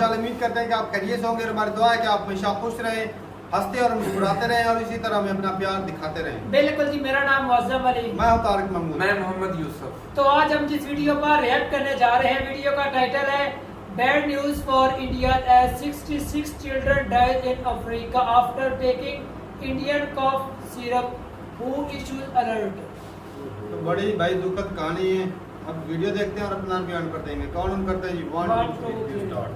माशाल्लाह उम्मीद करते हैं कि आप खैरियत से होंगे। हमारी दुआ है कि आप हमेशा खुश रहें, हंसते और मुस्कुराते रहें और इसी तरह हमें अपना प्यार दिखाते रहें। बिल्कुल जी, मेरा नाम मुअज़्ज़म अली, मैं हूं तारिक महमूद, मैं मोहम्मद यूसुफ। तो आज हम जिस वीडियो पर रिएक्ट करने जा रहे हैं, वीडियो का टाइटल है bad news for India as 66 children died in Africa after taking Indian cough syrup, हु इश्यूज अलर्ट। तो बड़ी भाई दुखद कहानी है। अब वीडियो देखते हैं और अपना बयान कर देंगे। कौन हम करते हैं ji? One, two, three. Start.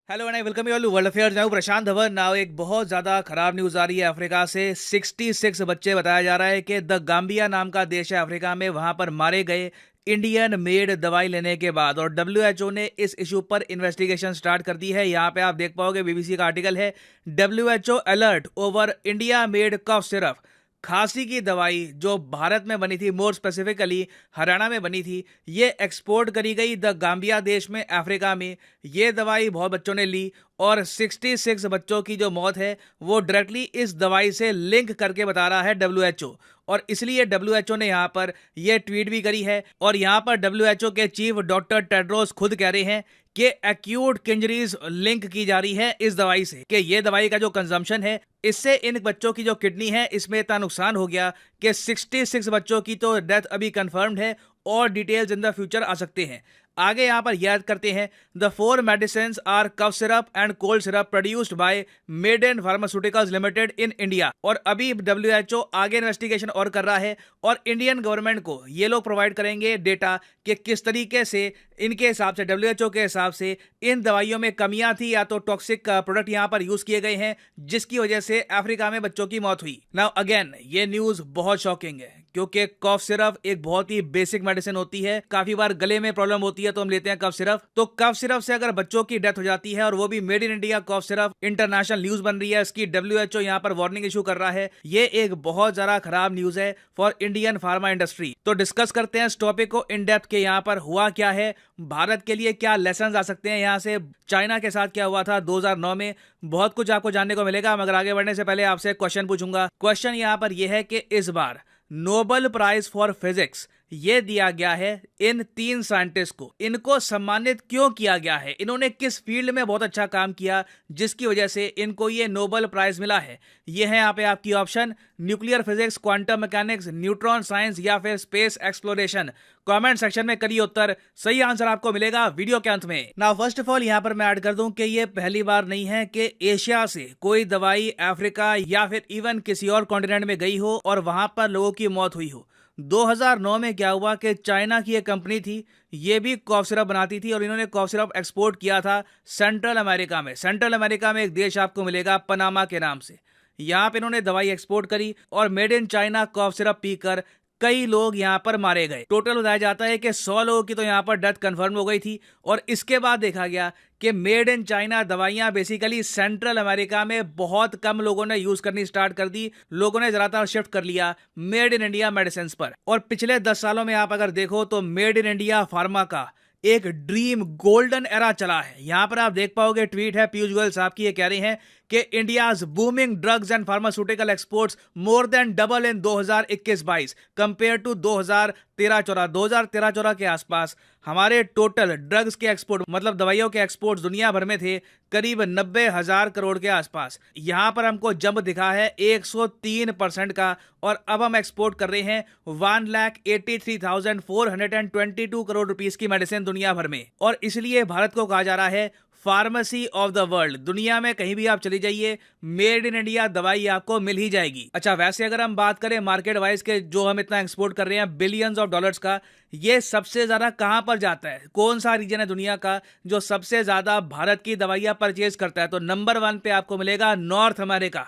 Hello and I welcome you all to world affairs. मैं हूं प्रशांत धवन। नाउ एक बहुत ज़्यादा खराब न्यूज़ आ रही है अफ्रीका से। 66 बच्चे, बताया जा रहा है कि द गाम्बिया नाम का देश है अफ्रीका में, वहां पर मारे गए इंडियन मेड दवाई लेने के बाद। और WHO ने इस इशू पर इन्वेस्टिगेशन स्टार्ट कर दी है। यहाँ पे आप देख पाओगे, BBC का आर्टिकल है, WHO alert over India made cough syrup. खांसी की दवाई जो भारत में बनी थी, मोर स्पेसिफिकली हरियाणा में बनी थी, ये एक्सपोर्ट करी गई द गाम्बिया देश में, अफ्रीका में। ये दवाई बहुत बच्चों ने ली और 66 बच्चों की जो मौत है वो डायरेक्टली इस दवाई से लिंक करके बता रहा है WHO। और इसलिए WHO ने यहाँ पर यह ट्वीट भी करी है। और यहाँ पर WHO के चीफ डॉक्टर टेड्रोस खुद कह रहे हैं कि एक्यूट किंजरीज लिंक की जा रही है इस दवाई से, कि ये दवाई का जो कंजम्पशन है इससे इन बच्चों की जो किडनी है इसमें इतना नुकसान हो गया कि 66 बच्चों की तो डेथ अभी कंफर्म्ड है और डिटेल्स इन द फ्यूचर आ सकते हैं। आगे यहाँ पर याद करते हैं, the 4 medicine are cough syrup and cold syrup produced by Maiden Pharmaceuticals Limited in India. और अभी WHO आगे इन्वेस्टिगेशन और कर रहा है और इंडियन गवर्नमेंट को ये लोग प्रोवाइड करेंगे डेटा कि किस तरीके से इनके हिसाब से, WHO के हिसाब से, इन दवाइयों में कमियां थी या तो टॉक्सिक प्रोडक्ट यहाँ पर यूज किए गए हैं जिसकी वजह से अफ्रीका में बच्चों की मौत हुई। नाउ अगेन ये न्यूज बहुत शॉकिंग है क्योंकि कफ सिरप एक बहुत ही बेसिक मेडिसिन होती है। काफी बार गले में प्रॉब्लम होती है तो हम लेते हैं कफ सिरप। तो कफ सिरप से अगर बच्चों की डेथ हो जाती है और वो भी made in India cough syrup, international news बन रही है, इसकी WHO यहाँ पर वार्निंग इशू कर रहा है। ये एक बहुत ज्यादा खराब न्यूज है फॉर इंडियन फार्मा इंडस्ट्री। तो डिस्कस करते हैं इस टॉपिक को इन डेप्थ के यहाँ पर हुआ क्या है, भारत के लिए क्या लेसन आ सकते हैं यहाँ से, चाइना के साथ क्या हुआ था 2009 में, बहुत कुछ आपको जानने को मिलेगा। मगर आगे बढ़ने से पहले आपसे क्वेश्चन पूछूंगा। क्वेश्चन यहाँ पर यह है कि इस बार नोबेल प्राइज फॉर फिजिक्स ये दिया गया है इन 3 साइंटिस्ट को। इनको सम्मानित क्यों किया गया है? इन्होंने किस फील्ड में बहुत अच्छा काम किया जिसकी वजह से इनको ये नोबेल प्राइज मिला है? ये है यहाँ पे आपकी option, nuclear physics, quantum mechanics, neutron science या फिर स्पेस एक्सप्लोरेशन। कमेंट सेक्शन में करिए उत्तर, सही आंसर आपको मिलेगा वीडियो के अंत में। नाउ फर्स्ट ऑफ ऑल यहाँ पर मैं ऐड कर दूं कि ये पहली बार नहीं है कि एशिया से कोई दवाई अफ्रीका या फिर इवन किसी और कॉन्टिनेंट में गई हो और वहां पर लोगों की मौत हुई हो। 2009 में क्या हुआ कि चाइना की एक कंपनी थी, ये भी कॉफ सिरप बनाती थी और इन्होंने कॉफ सिरप एक्सपोर्ट किया था सेंट्रल अमेरिका में। सेंट्रल अमेरिका में एक देश आपको मिलेगा पनामा के नाम से। यहाँ पे इन्होंने दवाई एक्सपोर्ट करी और made in China cough syrup पीकर कई लोग यहाँ पर मारे गए। टोटल बताया जाता है कि 100 लोगों की तो यहाँ पर डेथ कंफर्म हो गई थी। और इसके बाद देखा गया कि मेड इन चाइना दवाइयाँ बेसिकली सेंट्रल अमेरिका में बहुत कम लोगों ने यूज करनी स्टार्ट कर दी। लोगों ने ज्यादातर शिफ्ट कर लिया मेड इन इंडिया मेडिसिन पर। और पिछले 10 सालों में आप अगर देखो तो मेड इन इंडिया फार्मा का एक ड्रीम गोल्डन एरा चला है। यहां पर आप देख पाओगे, ट्वीट है पीयूष गोयल साहब की, ये कह रहे हैं कि India's booming drugs and pharmaceutical exports more than double in 2021-22 compare to 2013-14। 2013-14 के आसपास हमारे टोटल ड्रग्स के एक्सपोर्ट, मतलब दवाइयों के एक्सपोर्ट्स दुनिया भर में थे करीब 90,000 करोड़ के आसपास। यहां पर हमको जंप दिखा है 103% का और अब हम एक्सपोर्ट कर रहे हैं 1,83,422 करोड़ रुपीस की मेडिसिन दुनिया भर में। और इसलिए भारत को कहा जा रहा है फार्मेसी ऑफ द वर्ल्ड। दुनिया में कहीं भी आप चली जाइए, मेड इन इंडिया दवाई आपको मिल ही जाएगी। अच्छा, वैसे अगर हम बात करें मार्केट वाइज के जो हम इतना एक्सपोर्ट कर रहे हैं बिलियंस ऑफ डॉलर्स का, ये सबसे ज्यादा कहां पर जाता है? कौन सा रीजन है दुनिया का जो सबसे ज्यादा भारत की दवाइयां परचेज करता है? तो नंबर 1 पे आपको मिलेगा नॉर्थ अमेरिका।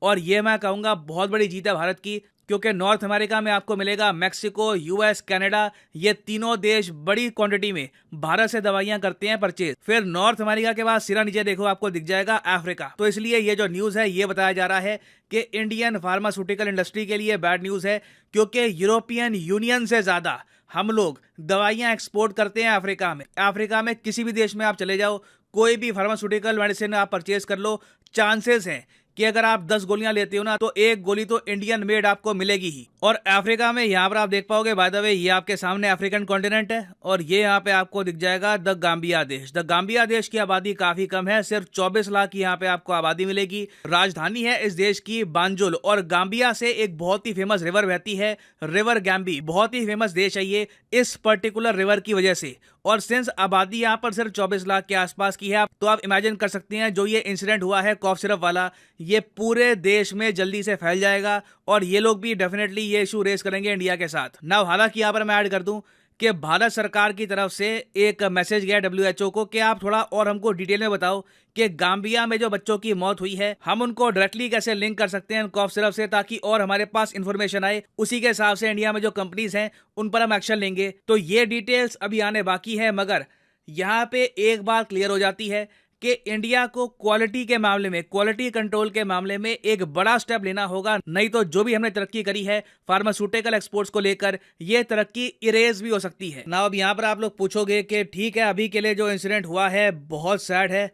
और ये मैं कहूंगा बहुत बड़ी जीत है भारत की, क्योंकि नॉर्थ अमेरिका में आपको मिलेगा मैक्सिको, US, कनाडा, ये तीनों देश बड़ी क्वांटिटी में भारत से दवाइयां करते हैं परचेज। फिर नॉर्थ अमेरिका के बाद सिरा नीचे देखो आपको दिख जाएगा अफ्रीका। तो इसलिए ये जो न्यूज है ये बताया जा रहा है कि इंडियन फार्मास्यूटिकल इंडस्ट्री के लिए बैड न्यूज है, क्योंकि यूरोपियन यूनियन से ज्यादा हम लोग दवाइयां एक्सपोर्ट करते हैं अफ्रीका में। अफ्रीका में किसी भी देश में आप चले जाओ, कोई भी फार्मास्यूटिकल मेडिसिन आप परचेज कर लो, चांसेस हैं कि अगर आप 10 गोलियां लेते हो ना तो एक गोली तो इंडियन मेड आपको मिलेगी ही। और अफ्रीका में यहाँ पर आप देख पाओगे, बाय द वे, ये आपके सामने अफ्रीकन कॉन्टिनेंट है और ये यहाँ पे आपको दिख जाएगा द गाम्बिया देश। द गाम्बिया देश की आबादी काफी कम है, सिर्फ 24 लाख की यहाँ पे आपको आबादी मिलेगी। राजधानी है इस देश की बांजुल और गाम्बिया से एक बहुत ही फेमस रिवर बहती है, रिवर गैम्बी। बहुत ही फेमस देश है ये इस पर्टिकुलर रिवर की वजह से। और सिंस आबादी यहाँ पर सिर्फ 24 लाख के आसपास की है, तो आप इमेजिन कर सकते हैं जो ये इंसिडेंट हुआ है कॉफ सिरप वाला, ये पूरे देश में जल्दी से फैल जाएगा और ये लोग भी डेफिनेटली ये इशू रेस करेंगे इंडिया के साथ। नाउ हालांकि यहाँ पर मैं ऐड कर दूं कि भारत सरकार की तरफ से एक मैसेज गया WHO को कि आप थोड़ा और हमको डिटेल में बताओ कि गाम्बिया में जो बच्चों की मौत हुई है, हम उनको डायरेक्टली कैसे लिंक कर सकते हैं कॉफ सिरप से, ताकि और हमारे पास इंफॉर्मेशन आए, उसी के हिसाब से इंडिया में जो कंपनीज हैं उन पर हम एक्शन लेंगे। तो ये डिटेल्स अभी आने बाकी है, मगर यहाँ पे एक बात क्लियर हो जाती है कि इंडिया को क्वालिटी के मामले में, क्वालिटी कंट्रोल के मामले में एक बड़ा स्टेप लेना होगा, नहीं तो जो भी हमने तरक्की करी है फार्मास्यूटिकल एक्सपोर्ट्स को लेकर, ये तरक्की इरेज भी हो सकती है ना। अब यहाँ पर आप लोग पूछोगे कि ठीक है, अभी के लिए जो इंसिडेंट हुआ है बहुत सैड है,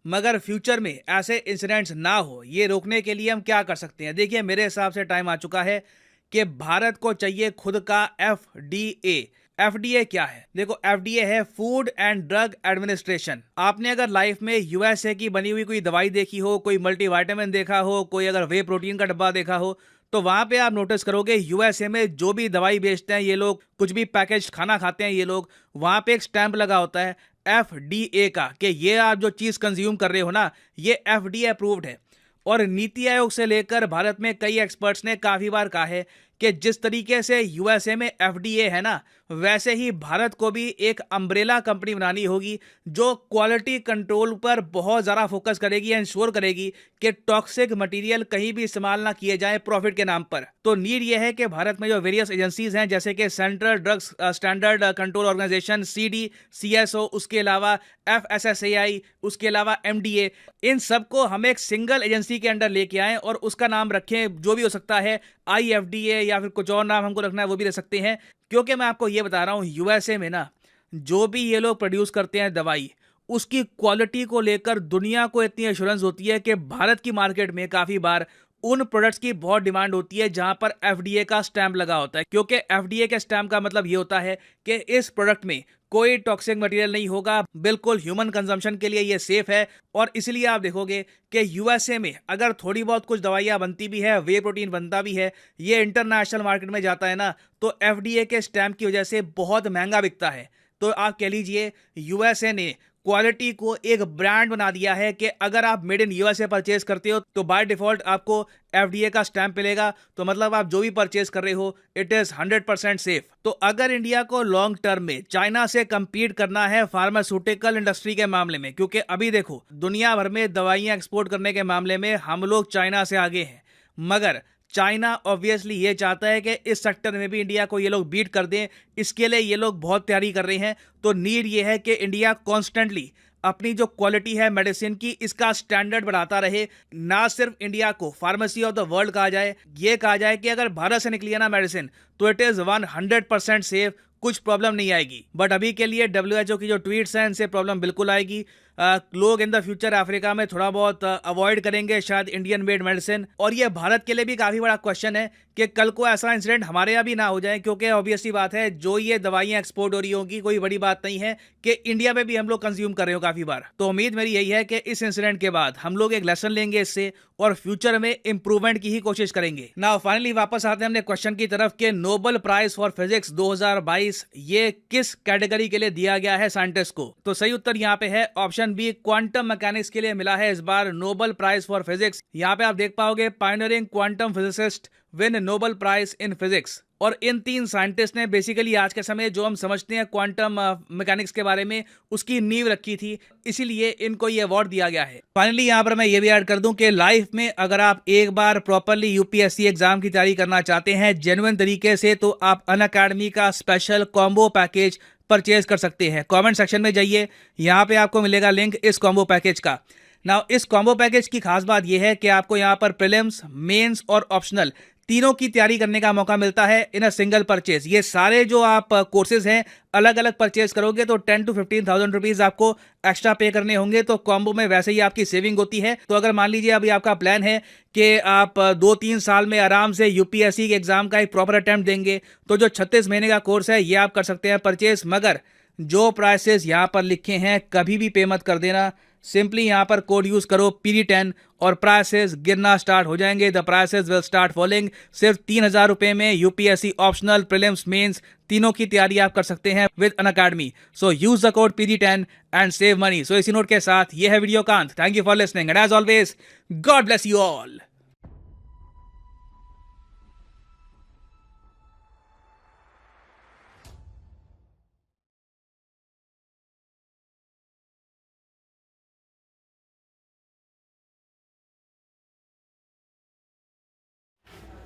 मगर फ्यूचर में ऐसे इंसिडेंट्स ना हो, ये रोकने के लिए हम क्या कर सकते हैं। देखिए, मेरे हिसाब से टाइम आ चुका है कि भारत को चाहिए खुद का FDA। FDA क्या है? देखो, FDA है फूड एंड ड्रग एडमिनिस्ट्रेशन। आपने अगर लाइफ में USA की बनी हुई कोई दवाई देखी हो, कोई मल्टीविटामिन देखा हो, कोई अगर वे प्रोटीन का डब्बा देखा हो, तो वहां पे आप नोटिस करोगे USA में जो भी दवाई बेचते हैं ये लोग, कुछ भी पैकेज खाना खाते हैं ये लोग, वहां पे एक स्टैंप लगा होता है FDA का कि ये आप जो चीज कंज्यूम कर रहे हो ना, ये FDA अप्रूव्ड है। और नीति आयोग से लेकर भारत में कई एक्सपर्ट्स ने काफी बार कहा है कि जिस तरीके से USA में FDA है ना, वैसे ही भारत को भी एक अम्ब्रेला कंपनी बनानी होगी जो क्वालिटी कंट्रोल पर बहुत ज़्यादा फोकस करेगी, इंश्योर करेगी कि टॉक्सिक मटेरियल कहीं भी इस्तेमाल ना किए जाएं प्रॉफिट के नाम पर। तो नीड ये है कि भारत में जो वेरियस एजेंसीज हैं, जैसे कि central drugs standard control organisation CD, CSO, उसके अलावा FSSAI, उसके अलावा MDA, इन सबको हम एक सिंगल एजेंसी के अंडर लेके आएं और उसका नाम रखें, जो भी हो सकता है IFDA या फिर कुछ और नाम हमको रखना है वो भी रख सकते हैं। क्योंकि मैं आपको ये बता रहा हूँ, USA में ना जो भी ये लोग प्रोड्यूस करते हैं दवाई, उसकी क्वालिटी को लेकर दुनिया को इतनी एश्योरेंस होती है कि भारत की मार्केट में काफ़ी बार उन प्रोडक्ट्स की बहुत डिमांड होती है जहां पर FDA का स्टैंप लगा होता है। क्योंकि FDA के स्टैंप का मतलब ये होता है कि इस प्रोडक्ट में कोई टॉक्सिक मटेरियल नहीं होगा, बिल्कुल ह्यूमन कंजम्पशन के लिए ये सेफ है। और इसलिए आप देखोगे कि USA में अगर थोड़ी बहुत कुछ दवाइयाँ बनती भी है, वे प्रोटीन बनता भी है, ये इंटरनेशनल मार्केट में जाता है ना, तो FDA के स्टैंप की वजह से बहुत महंगा बिकता है। तो आप कह लीजिए USA ने क्वालिटी को एक ब्रांड बना दिया है कि अगर आप मेड इन USA परचेज करते हो तो बाय डिफॉल्ट आपको FDA का स्टैंप मिलेगा। तो मतलब आप जो भी परचेज कर रहे हो, इट इज 100% सेफ। तो अगर इंडिया को लॉन्ग टर्म में चाइना से compete करना है फार्मास्यूटिकल इंडस्ट्री के मामले में, क्योंकि अभी देखो दुनिया भर में दवाइयां एक्सपोर्ट करने के मामले में हम लोग चाइना से आगे हैं, मगर चाइना ऑब्वियसली ये चाहता है कि इस सेक्टर में भी इंडिया को ये लोग बीट कर दें। इसके लिए ये लोग बहुत तैयारी कर रहे हैं। तो नीड ये है कि इंडिया कॉन्स्टेंटली अपनी जो क्वालिटी है मेडिसिन की, इसका स्टैंडर्ड बढ़ाता रहे। ना सिर्फ इंडिया को फार्मेसी ऑफ द वर्ल्ड कहा जाए, ये कहा जाए कि अगर भारत से निकली है ना मेडिसिन तो इट इज 100% सेफ, कुछ प्रॉब्लम नहीं आएगी। बट अभी के लिए WHO की जो ट्वीट्स हैं, इनसे प्रॉब्लम बिल्कुल आएगी। लोग इन द फ्यूचर अफ्रीका में थोड़ा बहुत अवॉइड करेंगे शायद इंडियन मेड मेडिसिन। और ये भारत के लिए भी काफी बड़ा क्वेश्चन है कि कल को ऐसा इंसिडेंट हमारे यहाँ भी ना हो जाए, क्योंकि ऑब्वियसली बात है जो ये दवाइयां एक्सपोर्ट हो रही होंगी, कोई बड़ी बात नहीं है कि इंडिया में भी हम लोग कंज्यूम कर रहे हो काफी बार। तो उम्मीद मेरी यही है कि इस इंसिडेंट के बाद हम लोग एक लेसन लेंगे इससे और फ्यूचर में इंप्रूवमेंट की ही कोशिश करेंगे। नाउ फाइनली वापस आते हैं अपने क्वेश्चन की तरफ कि नोबेल प्राइज फॉर फिजिक्स 2022 ये किस कैटेगरी के लिए दिया गया है साइंटिस्ट को। तो सही उत्तर यहाँ पे है ऑप्शन बी, क्वांटम मैकेनिक्स के लिए मिला है इस बार नोबेल प्राइज फॉर फिजिक्स। यहाँ पे आप देख पाओगे pioneering quantum physicist win Nobel prize in physics. और इन तीन साइंटिस्ट ने बेसिकली आज के समय जो हम समझते हैं क्वांटम मैकेनिक्स के बारे में, उसकी नींव रखी थी, इसीलिए इनको ये अवार्ड दिया गया है। फाइनली यहाँ पर मैं ये भी ऐड कर दूं कि लाइफ में अगर आप एक बार प्रॉपरली UPSC एग्जाम की तैयारी करना चाहते हैं जेन्युइन तरीके से, तो आप अनअकैडमी का स्पेशल कॉम्बो पैकेज परचेज कर सकते हैं। कमेंट सेक्शन में जाइए, यहाँ पे आपको मिलेगा लिंक इस कॉम्बो पैकेज का। नाउ इस कॉम्बो पैकेज की खास बात यह है कि आपको यहाँ पर प्रीलिम्स, मेंस और ऑप्शनल तीनों की तैयारी करने का मौका मिलता है इन अ सिंगल परचेज। ये सारे जो आप कोर्सेज हैं अलग अलग परचेज करोगे तो 10 to 15,000 रुपीज आपको एक्स्ट्रा पे करने होंगे, तो कॉम्बो में वैसे ही आपकी सेविंग होती है। तो अगर मान लीजिए अभी आपका प्लान है कि आप 2-3 साल में आराम से यूपीएससी के एग्जाम का एक प्रॉपर अटेम्प्ट देंगे, तो जो 36 महीने का कोर्स है ये आप कर सकते हैं परचेज। मगर जो प्राइसेस यहाँ पर लिखे हैं कभी भी पे मत कर देना, सिंपली यहाँ पर कोड यूज करो PD10 और प्राइसेस गिरना स्टार्ट हो जाएंगे। The prices will start falling. सिर्फ 3,000 रुपए में यूपीएससी ऑप्शनल, प्रीलिम्स, मेंस तीनों की तैयारी आप कर सकते हैं with Unacademy. So use the code PD10 and save money. So इसी नोट के साथ ये है वीडियो का अंत। Thank you for listening and as always God bless you all.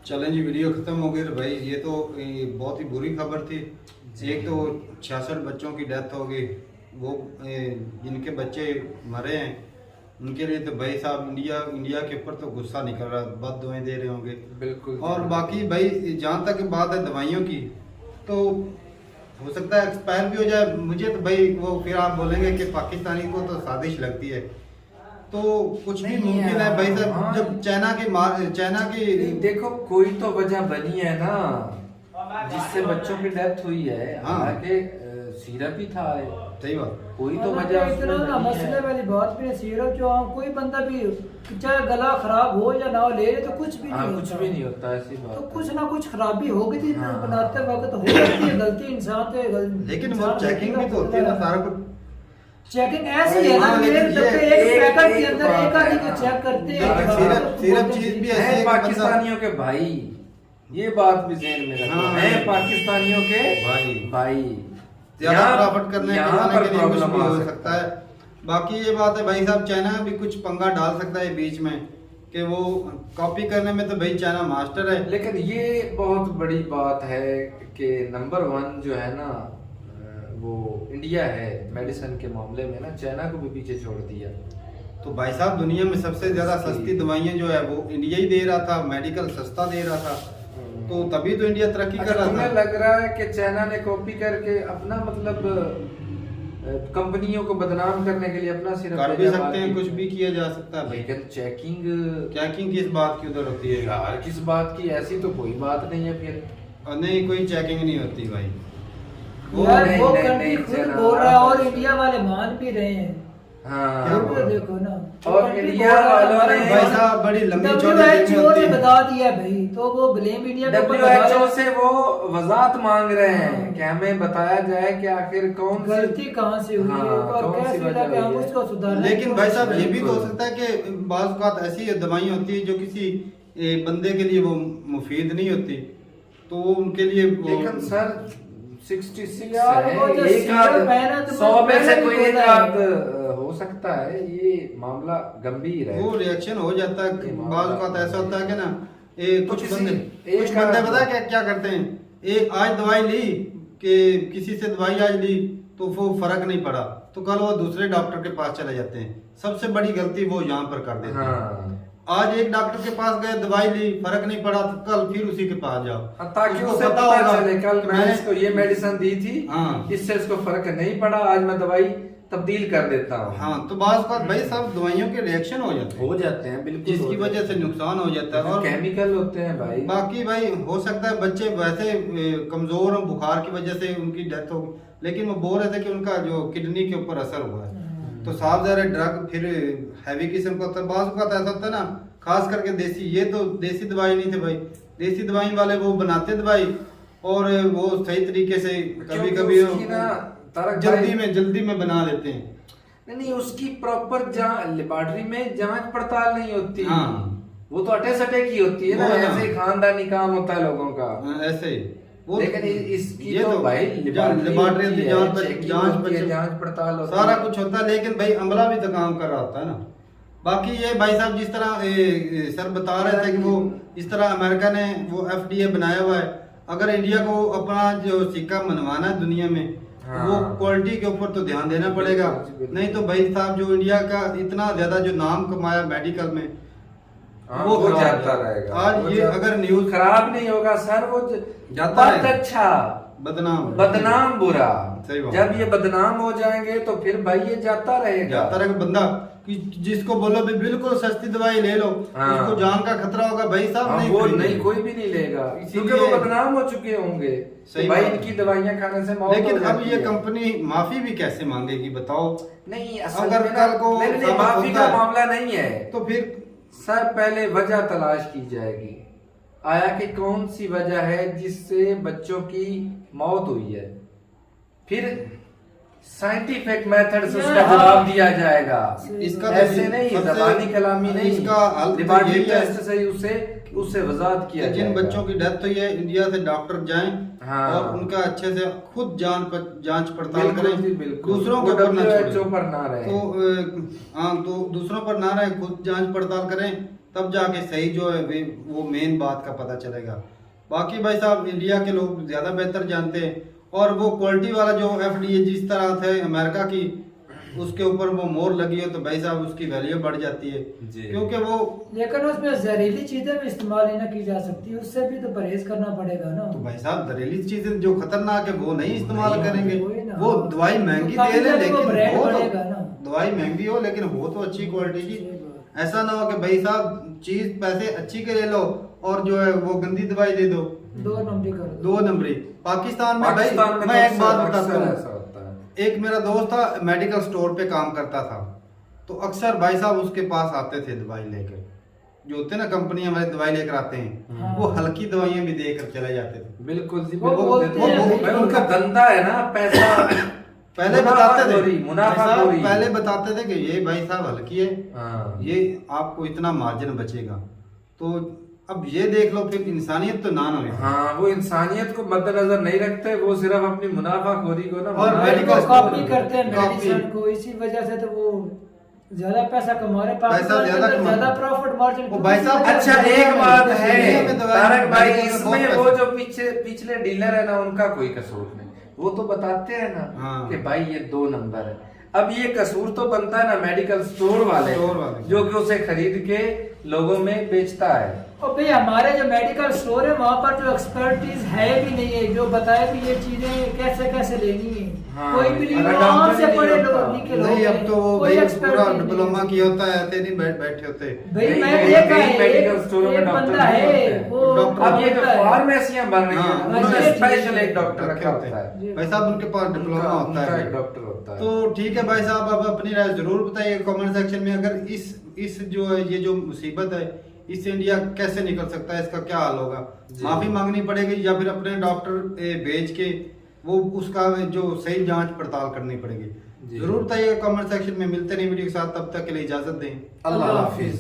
चलें जी, वीडियो ख़त्म हो गई। भाई ये तो बहुत ही बुरी खबर थी। एक तो 66 बच्चों की डेथ हो गई, वो जिनके बच्चे मरे हैं उनके लिए तो भाई साहब इंडिया के ऊपर तो गुस्सा निकल रहा, बद दुआएं दे रहे होंगे बिल्कुल। और बाकी भाई जहाँ तक बात है दवाइयों की, तो हो सकता है एक्सपायर भी हो जाए। मुझे तो भाई वो फिर आप बोलेंगे कि पाकिस्तानी को तो साजिश लगती है, तो कुछ भी मुमकिन है भाई साहब। हाँ। जब चाइना की देखो कोई तो वजह बनी है ना जिससे बच्चों की डेथ हुई है। हाँ। हालांकि सीरप ही था, सही बात। कोई तो वजह उसमें इतना ना बनी मसले है। वाली बात भी है। सिरप जो हम कोई बंदा भी चाहे गला खराब हो या ना हो ले तो कुछ भी हाँ, नहीं कुछ होता। भी नहीं होता, ऐसी बात तो है। कुछ ना कुछ खराबी होगी थी हाँ। बनाते वक्त हो जाती है गलती इंसान से लेकिन वो चेकिंग भी तो होती है ना, सारा कुछ चेकिंग ऐसी है ना हाँ, मेरे लेकिन डब्बे ये एक पैकेट के एक अंदर बात एक आदमी है, को हाँ। चेक करते हैं। लेकिन सिरप चीज भी ऐसी है है कि पाकिस्तानियों के भाई, ये बात भी ज़हन में रखो। हाँ। है पाकिस्तानियों के भाई। भाई ज्यादा प्रॉफिट करने यहाँ कमाने पर के लिए कुछ प्रॉब्लम भी आ हो सकता है। बाकी ये बात है भाई साहब, चाइना भी कुछ पंगा डाल सकता है बीच में कि वो कॉपी करने में तो भाई चाइना मास्टर है। लेकिन ये बहुत बड़ी बात है कि नंबर 1 जो है ना वो इंडिया है मेडिसिन के मामले में ना, चाइना को भी पीछे छोड़ दिया। तो भाई साहब दुनिया में सबसे ज्यादा सस्ती दवाइयाँ जो है वो इंडिया ही दे रहा था, मेडिकल सस्ता दे रहा था, तो तभी तो इंडिया तरक्की कर रहा तुम्हें था। लग रहा है कि चाइना ने कॉपी करके अपना मतलब कंपनियों को बदनाम करने के लिए अपना सिर्फ कर भी सकते हैं, कुछ भी किया जा सकता है भाई। लेकिन चेकिंग चेकिंग किस बात की उधर होती है यार किस बात की, ऐसी तो कोई बात नहीं है फिर। और नहीं कोई चेकिंग नहीं होती भाई। यार नहीं, वो नहीं, कंट्री नहीं, खुद जनाब। बोल रहा है और इंडिया वाले मान भी रहे हैं। हाँ तो देखो ना और कंट्री इंडिया बोल रहा है, वालों ने- भाई साहब बड़ी लंबी चौड़ी WHO होती ने है। बता दिया भाई, तो वो ब्लेम इंडिया के ऊपर लगा WHO रहे हैं। से वो वजाहत मांग रहे हैं कि हमें बताया जाए कि आखिर कौन सी गलती कहाँ से हुई है हाँ, और कौन सी कैसे वजह कि हम हुई है। उसको सुधारने की लेकिन भाई साहब कोशिश ये भी तो हो बिल्कुल। सकता है कि बाज़ औक़ात ऐसी दवाई होती है जो किसी बंदे के लिए वो मुफीद नहीं होती, तो वो उनके लिए वो लेकिन सर 66 यार, है, वो जो एक सीरप आध है ना, तो 100 में पहले से भी कोई एक बोला है। आध हो सकता है। ये मामला गंभीर है। वो रिएक्शन हो जाता है। ये बाज़ मामला- औक़ात ऐसा होता है कि ना तो कुछ किसी- बंदे एक पता आध- है क्या करते हैं, आज दवाई ली कि किसी से दवाई आज ली तो वो फर्क नहीं पड़ा, तो कल वो दूसरे डॉक्टर के पास चले जाते हैं। सबसे बड़ी गलती वो यहाँ पर कर देते हैं। हाँ आज एक डॉक्टर के पास गए, दवाई ली, फर्क नहीं पड़ा, तो कल फिर उसी के पास जाओ, ताकि उसको उसे पता होगा चले कल कि मैंने इसको ये मेडिसिन दी थी, हाँ। इससे इसको फर्क नहीं पड़ा, आज मैं दवाई तब्दील कर देता हूँ। हाँ, तो बात भाई सब दवाइयों के रिएक्शन हो जाते हैं, हो जाते हैं बिल्कुल, जिसकी वजह से नुकसान हो जाता है। और केमिकल होते हैं भाई। बाकी भाई हो सकता है बच्चे वैसे कमजोर हो, बुखार की वजह से उनकी डेथ हो, लेकिन वो बोल रहे थे कि उनका जो किडनी के ऊपर असर हुआ है, तो साफ ज़ाहिर है ड्रग फिर हैवी किस्म का होता है। बाज़ औक़ात ऐसा होता है ना, खास करके देसी, ये तो देसी दवाई नहीं थे भाई, देसी दवाई वाले वो बनाते दवाई और वो सही तरीके से कभी कभी उसकी ना तारक जल्दी में बना देते हैं। नहीं उसकी प्रॉपर लेबोरेटरी में जांच पड़ताल नहीं होती। हाँ। वो तो अटे सटे की होती है ना, वो है ना। ऐसे ही खानदानी काम होता है लोगों का। ऐसे ही वो लेकिन इसकी ये तो भाई लेबोरेटरी होती है, जांच पड़ताल होती सारा है। कुछ होता है, लेकिन भाई अमला भी तो काम कर रहा होता है ना। बाकी ये भाई साहब जिस तरह सर बता रहे थे कि वो इस तरह अमेरिका ने वो FDA बनाया हुआ है, अगर इंडिया को अपना जो सिक्का मनवाना है दुनिया में, हाँ। वो क्वालिटी के ऊपर तो ध्यान देना पड़ेगा। बिल्कुल। नहीं तो भाई साहब जो इंडिया का इतना ज्यादा जो नाम कमाया मेडिकल में, हाँ, वो वो खराब जाता है। रहेगा। आज वो ये जाता- अगर न्यूज खराब नहीं होगा सर, वो जाता बहुत है। अच्छा, बदनाम बुरा। सही बात। जब ये बदनाम हो जाएंगे तो फिर भाई ये जाता रहेगा। जाता रहेगा बंदा कि जिसको बोलो भी बिल्कुल सस्ती दवाई ले लो, हाँ। उसको जान का खतरा होगा भाई साहब, हाँ, नहीं वो खरीदेंगे। नहीं, कोई भी नहीं लेगा, इसीलिए- क्योंकि वो बदनाम हो चुके होंगे। सही भाई बात। इनकी दवाइयां खाने से मौत लेकिन हो अब जाती ये है। कंपनी माफी भी कैसे मांगेगी बताओ? नहीं, असल अगर में ना- कल को नहीं, नहीं, साबित माफी होता का है, मामला नहीं है तो फिर सर। पहले वजह तलाश की जाएगी, आया कि कौन सी वजह है जिससे बच्चों की मौत हुई है, फिर साइंटिफिक मेथड से उसका जवाब दिया जाएगा। इसका ऐसे नहीं, सबसे- जबानी कलामी नहीं, इसका हल तो लेबोरेटरी यही है टेस्ट से उससे वजाहत किया कि जिन जाएगा। बच्चों की डेथ हुई है, इंडिया से डॉक्टर जाएं हाँ। और उनका अच्छे से खुद जांच पड़ताल बिल्कुल जी, करें, बिल्कुल। दूसरों वो के ऊपर ना WHO छोड़ें। पर ना रहे। तो दूसरों पर ना रहे, खुद जांच पड़ताल करें, तब जाके सही जो है वो मेन बात का पता चलेगा। बाकी भाई साहब इंडिया के लोग ज्यादा बेहतर जानते हैं, और वो क्वालिटी वाला जो FDA जिस तरह थे अमेरिका की, उसके ऊपर वो मोहर लगी हो तो भाई साहब उसकी वैल्यू बढ़ जाती है, जी। क्योंकि वो लेकिन उसमें जहरीली चीजें भी इस्तेमाल नहीं ना की जा सकती, उससे भी तो परहेज करना पड़ेगा ना। तो भाई साहब जहरीली चीजें जो खतरनाक है वो नहीं इस्तेमाल नहीं, करेंगे। वही ना। वो दवाई महंगी तो दे ले, काफी लेकिन ब्रांड हो बढ़ेगा ना। तो दवाई महंगी हो लेकिन हो तो अच्छी क्वालिटी की। सही बात। ऐसा ना हो कि भाई साहब चीज पैसे अच्छी के ले लो और जो है वो गंदी दवाई दे दो, 2 नंबरी कर दो। 2 नंबरी। पाकिस्तान में भाई पाकिस्तान में मैं तो एक बात अक्सर बताता ऐसा हूँ, होता है। एक मेरा दोस्त था, मेडिकल स्टोर पे काम करता था, तो अक्सर भाई साहब उसके पास आते थे दवाई लेकर, जो होते हैं ना कंपनी हमारे दवाई लेकर आते हैं, हाँ। वो हल्की दवाइयां भी देकर चले जाते थे। बिल्कुल जी, वो बिल्कुल। बोलते हैं वो- भाई, उनका धंधा है ना, पैसा। पहले बताते थे मुनाफाखोरी, भाई मुनाफाखोरी। साहब, पहले बताते थे कि ये भाई साहब हल्की है, हाँ। ये आपको इतना मार्जिन बचेगा। तो अब ये देख लो, फिर इंसानियत तो ना हुई। हाँ, वो इंसानियत को मद्देनजर नहीं रखते, वो सिर्फ अपनी मुनाफाखोरी को ना और भाई, मेडिकल वो कॉपी स्टोर- करते हैं कॉपी। मेडिसिन को, इसी वजह से तो वो ज्यादा पैसा कमा रहे हैं। पैसा पाकिस्तान के ज्यादा अंदर कमा- ज्यादा प्रॉफिट मार्जिन। वो भाई साहब, अच्छा, एक बात है इंडिया में दवाई- तारक भाई, मेडिकल में इसमें बहुत वो पैसा- जो पिछले डीलर है ना, उनका कोई कसूर नहीं। वो तो बताते हैं ना हाँ। कि भाई ये 2 नंबर है। अब ये कसूर तो बनता है ना मेडिकल स्टोर वाले, जो कि उसे खरीद के लोगों में बेचता है। और भाई हमारे जो मेडिकल स्टोर है वहाँ पर जो एक्सपर्टीज है भी नहीं है, जो बताए भी ये चीजें कैसे कैसे लेनी है। हाँ, कोई भी अगर आराम डॉक्टर से ही पढ़े नहीं लोग होता। लिखे लोग नहीं, अब हैं, तो वो कोई भाई expertise पूरा नहीं है। डिप्लोमा किया होता है, ऐसे नहीं बैठे होते। भाई नहीं, मैं नहीं, देखा कई है, मेडिकल स्टोरों में एक डॉक्टर बंदा नहीं है, होते हैं। वो डॉक्टर- अब ये जो होता है। फार्मेसियां बन रही हाँ, हैं, उनमें उनमें ये स्पेशल चीज़ एक डॉक्टर रखे रखा होते होता हैं। है। भाई साहब उनके पास डिप्लोमा उनका होता उनका है। एक डॉक्टर होता है। तो ठीक है भाई साहब, आप अपनी राय जरूर बताइए कमेंट सेक्शन में। अगर इस जो है ये जो मुसीबत है, इससे इंडिया कैसे निकल सकता है, इसका क्या हाल होगा? जी। माफी मांगनी पड़ेगी या फिर अपने डॉक्टर भेज के वो उसका जो सही जांच पड़ताल करनी पड़ेगी? जी। जरूर बताइएगा कमेंट सेक्शन में। मिलते नहीं वीडियो के साथ, तब तक के लिए इजाजत दें। अल्लाह हाफिज।